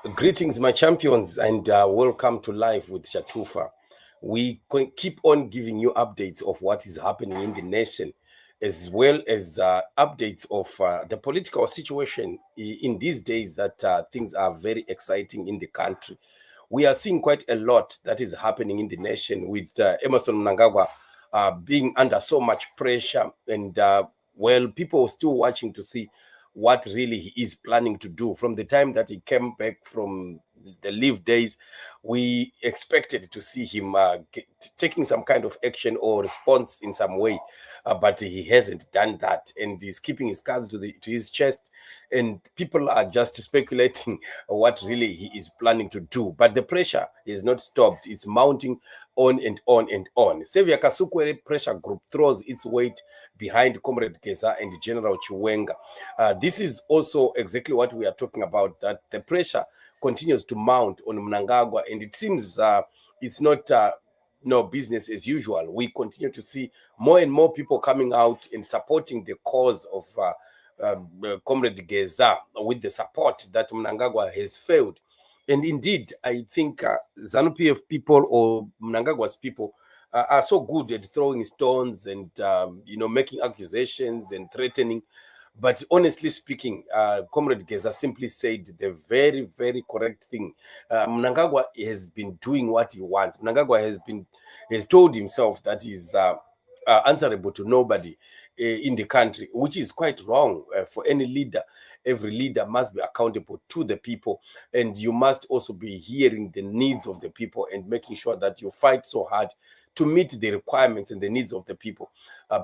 Greetings, my champions, and welcome to Live with Shatufa. We keep on giving you updates of what is happening in the nation, as well as updates of the political situation in these days that things are very exciting in the country. We are seeing quite a lot that is happening in the nation with Emerson Mnangagwa being under so much pressure and well, people are still watching to see what really he is planning to do. From the time that he came back from the leave days, we expected to see him taking some kind of action or response in some way, but he hasn't done that, and he's keeping his cards to his chest. And people are just speculating what really he is planning to do. But the pressure is not stopped; it's mounting on and on and on. Xavier Kasukuwere pressure group throws its weight behind Comrade Geza and General Chiwenga. This is also exactly what we are talking about, that the pressure continues to mount on Mnangagwa, and it seems it's not no business as usual. We continue to see more and more people coming out and supporting the cause of Comrade Geza with the support that Mnangagwa has failed. And indeed, I think ZANU-PF people or Mnangagwa's people are so good at throwing stones and making accusations and threatening. But honestly speaking, Comrade Geza simply said the very, very correct thing. Mnangagwa has been doing what he wants. Mnangagwa has told himself that he's answerable to nobody in the country, which is quite wrong for any leader. Every leader must be accountable to the people, and you must also be hearing the needs of the people and making sure that you fight so hard to meet the requirements and the needs of the people.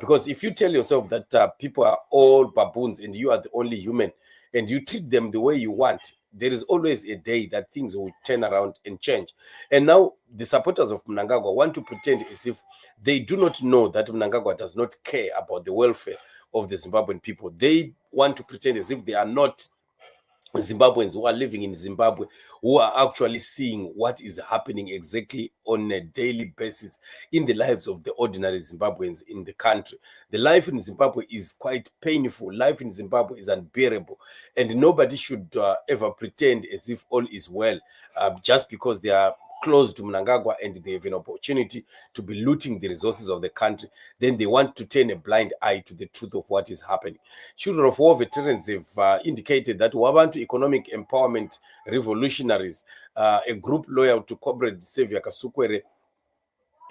Because if you tell yourself that people are all baboons and you are the only human and you treat them the way you want, there is always a day that things will turn around and change. And now the supporters of Mnangagwa want to pretend as if they do not know that Mnangagwa does not care about the welfare of the Zimbabwean people. They want to pretend as if they are not Zimbabweans who are living in Zimbabwe, who are actually seeing what is happening exactly on a daily basis in the lives of the ordinary Zimbabweans in the country. The life in Zimbabwe is quite painful. Life in Zimbabwe is unbearable, and nobody should ever pretend as if all is well just because they are close to Mnangagwa and they have an opportunity to be looting the resources of the country. Then they want to turn a blind eye to the truth of what is happening. Children of War veterans have indicated that Wabantu Economic Empowerment Revolutionaries, a group loyal to Comrade Xavier Kasukuwere,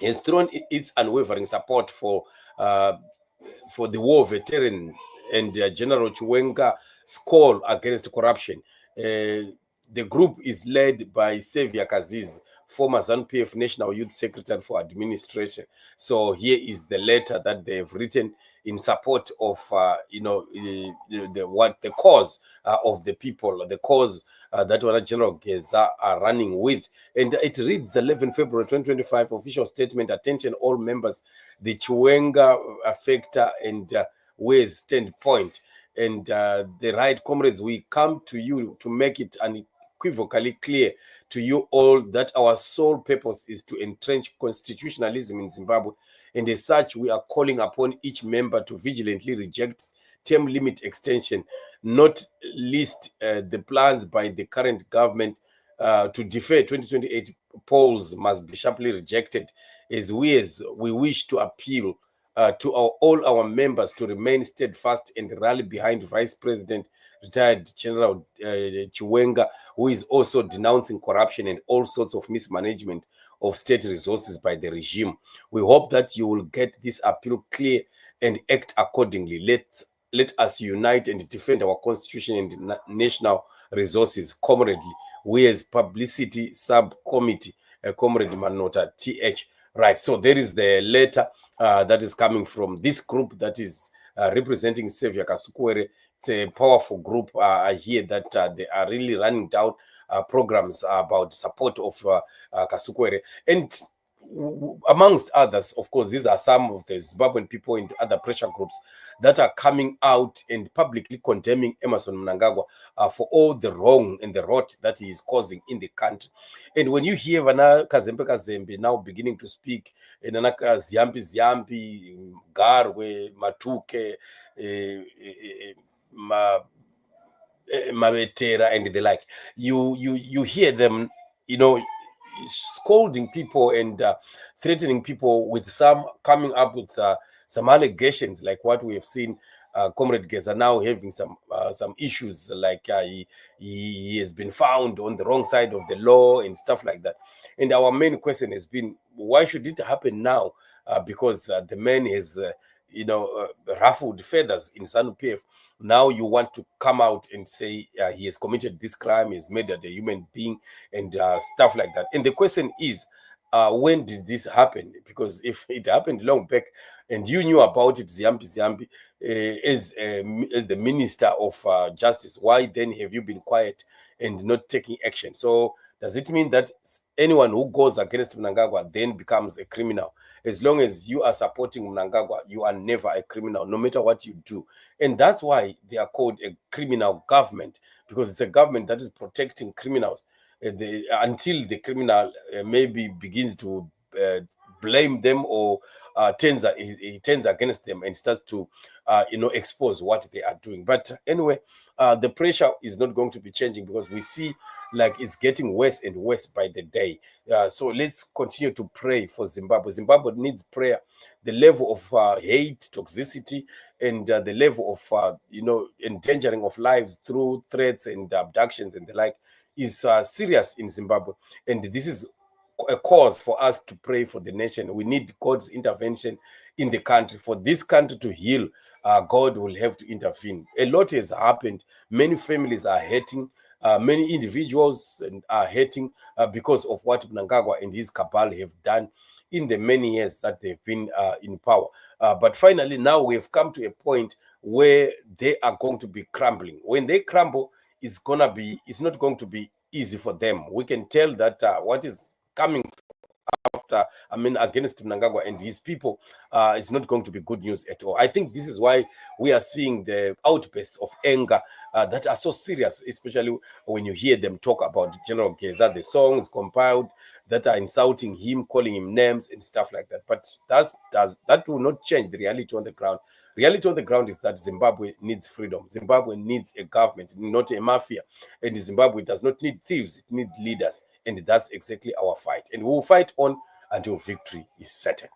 has thrown its unwavering support for the war veteran and General Chiwenga's call against corruption. The group is led by Xavier Kaziz, former ZANU-PF National Youth Secretary for Administration. So here is the letter that they have written in support of, the cause of the people, the cause that General Geza are running with. And it reads, the 11 February 2025 official statement, attention all members, the Chiwenga factor and Ways standpoint. And the right comrades, we come to you to make it unequivocally clear to you all that our sole purpose is to entrench constitutionalism in Zimbabwe. And as such, we are calling upon each member to vigilantly reject term limit extension, not least the plans by the current government to defer 2028 polls must be sharply rejected, as we wish to appeal to all our members to remain steadfast and rally behind Vice President retired General Chiwenga, who is also denouncing corruption and all sorts of mismanagement of state resources by the regime. We hope that you will get this appeal clear and act accordingly. Let us unite and defend our constitution and national resources comradely. We as publicity subcommittee, Comrade Manota TH. Right, so there is the letter that is coming from this group that is representing Xavier Kasukuwere. It's a powerful group. I hear that they are really running down programs about support of Kasukuwere. And amongst others, of course, these are some of the Zimbabwean people and other pressure groups that are coming out and publicly condemning Emerson Mnangagwa for all the wrong and the rot that he is causing in the country. And when you hear Vana Kazembe now beginning to speak, Nanaka Ziambi, Garwe, Matuke, Mawetera and the like. You hear them, scolding people and threatening people, with some coming up with some allegations like what we have seen. Comrade Geza now having some issues, like he has been found on the wrong side of the law and stuff like that. And our main question has been, why should it happen now? Because the man has ruffled feathers in SANU-PF. Now you want to come out and say he has committed this crime, he's murdered a human being, and stuff like that. And the question is, when did this happen? Because if it happened long back and you knew about it, Ziambi, as the Minister of Justice, why then have you been quiet and not taking action? So does it mean that anyone who goes against Mnangagwa then becomes a criminal? As long as you are supporting Mnangagwa, you are never a criminal, no matter what you do. And that's why they are called a criminal government, because it's a government that is protecting criminals until the criminal maybe begins to blame them, or he turns against them and starts to expose what they are doing. But anyway, the pressure is not going to be changing, because we see like it's getting worse and worse by the day. So let's continue to pray for Zimbabwe. Zimbabwe needs prayer. The level of hate, toxicity, and the level of endangering of lives through threats and abductions and the like is serious in Zimbabwe. And this is a cause for us to pray for the nation. We need God's intervention in the country. For this country to heal, God will have to intervene. A lot has happened. Many families are hurting. Many individuals are hurting because of what Mnangagwa and his cabal have done in the many years that they've been in power. But finally, now we have come to a point where they are going to be crumbling. When they crumble, it's not going to be easy for them. We can tell that what is coming against Mnangagwa and his people is not going to be good news at all. I think this is why we are seeing the outbursts of anger that are so serious, especially when you hear them talk about General Geza, the songs compiled that are insulting him, calling him names and stuff like that. But that will not change the reality on the ground. Reality on the ground is that Zimbabwe needs freedom. Zimbabwe needs a government, not a mafia. And Zimbabwe does not need thieves, it needs leaders. And that's exactly our fight. And we will fight on until victory is certain.